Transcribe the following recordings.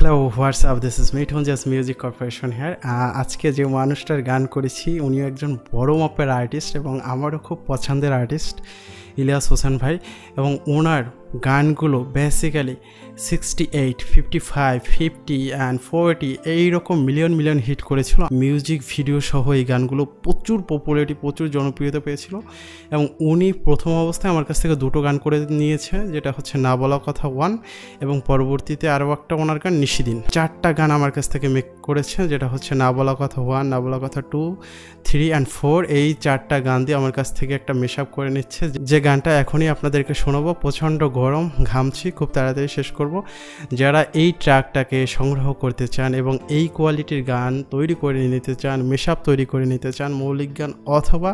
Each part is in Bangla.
Hello WhatsApp, this is Mithun just music corporation here. আজকে যে মানুষটার গান করেছি উনিও একজন বড় মাপের আর্টিস্ট এবং আমারও খুব পছন্দের আর্টিস্ট ইলিয়াস হোসেন ভাই। এবং ওনার গানগুলো বেসিক্যালি 68, 55, 50 অ্যান্ড 40 এইরকম মিলিয়ন হিট করেছিল। মিউজিক ভিডিও সহ এই গানগুলো প্রচুর পপুলারিটি, প্রচুর জনপ্রিয়তা পেয়েছিল। এবং উনি প্রথম অবস্থায় আমার কাছ থেকে দুটো গান করে নিয়েছে, যেটা হচ্ছে না বলা কথা 1 এবং পরবর্তীতে আরও একটা ওনার গান নিশিদিন। 4টা গান আমার কাছ থেকে মেক করেছে, যেটা হচ্ছে না বলা কথা 1, না বলা কথা 2, 3 অ্যান্ড 4। এই 4টা গান দিয়ে আমার কাছ থেকে একটা মেশ আপ করে নিচ্ছে, যে গানটা এখনই আপনাদেরকে শোনাবো। প্রচণ্ড গরম, ঘামছি, খুব তাড়াতাড়ি শেষ করব। যারা এই ট্র্যাকটাকে সংগ্রহ করতে চান এবং এই কোয়ালিটির গান তৈরি করে নিতে চান, মেশ আপ তৈরি করে নিতে চান, মৌলিক গান অথবা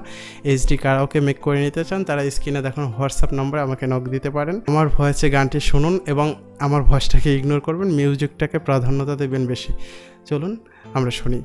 এইচডি কারাওকে মেক করে নিতে চান, তারা স্ক্রিনে দেখুন হোয়াটসঅ্যাপ নম্বরে আমাকে নক দিতে পারেন। আমার ভয়েসে গানটি শুনুন এবং আমার ভয়েসটাকে ইগনোর করবেন, মিউজিকটাকে প্রাধান্যতা দেবেন বেশি। চলুন আমরা শুনি।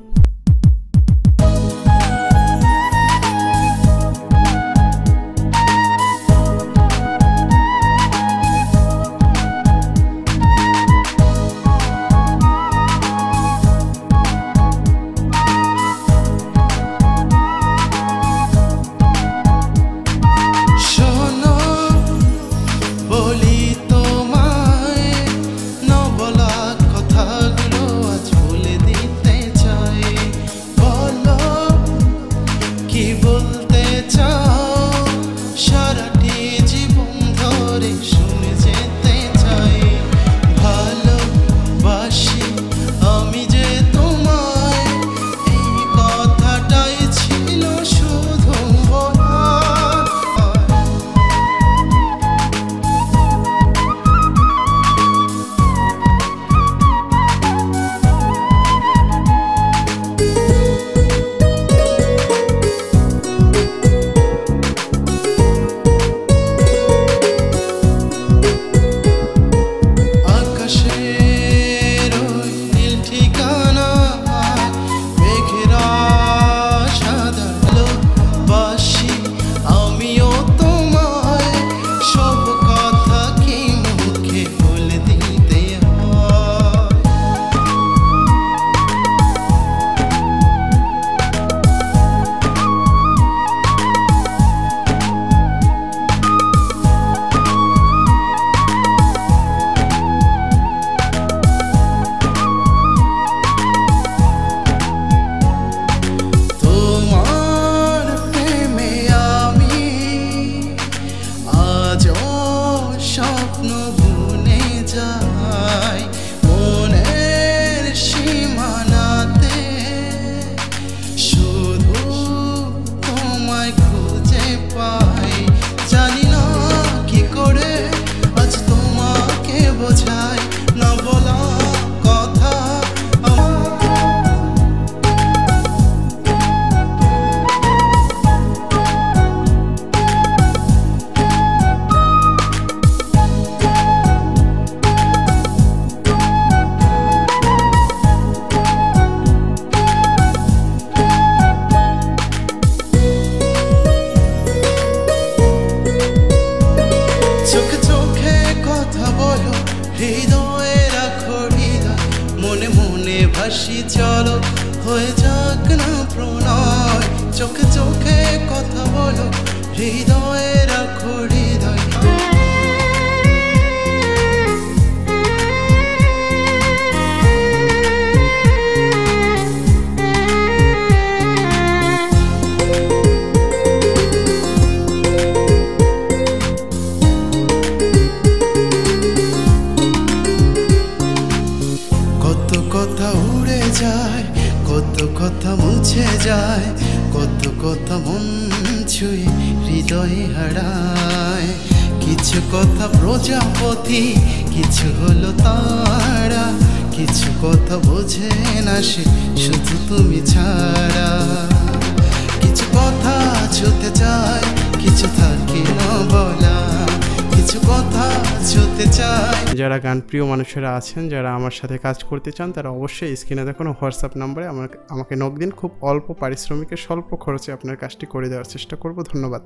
মনে মনে ভাসি চলো, হয়ে যাক না প্রণয়। চোখে চোখে কথা বলো, হৃদয়ে রাখো হৃদয়। কথা উড়ে যায়, কত কথা মুছে যায়, কত কথা মন ছুঁয়ে হৃদয়ে হারায়। কিছু কথা প্রজাপতি, কিছু হলো তারা, কিছু কথা বোঝে না সে শুধু তুমি ছাড়া। কিছু কথা ছুতে চায়, কিছু থাকে না বলা, কিছু কথা ছুতে চায়। যারা গানপ্রিয় মানুষেরা আছেন, যারা আমার সাথে কাজ করতে চান, তারা অবশ্যই স্ক্রিনে দেখুন হোয়াটসঅ্যাপ নাম্বারে আমাকে নক দিন। খুব অল্প পারিশ্রমিকে স্বল্প খরচে আপনার কাজটি করে দেওয়ার চেষ্টা করব। ধন্যবাদ।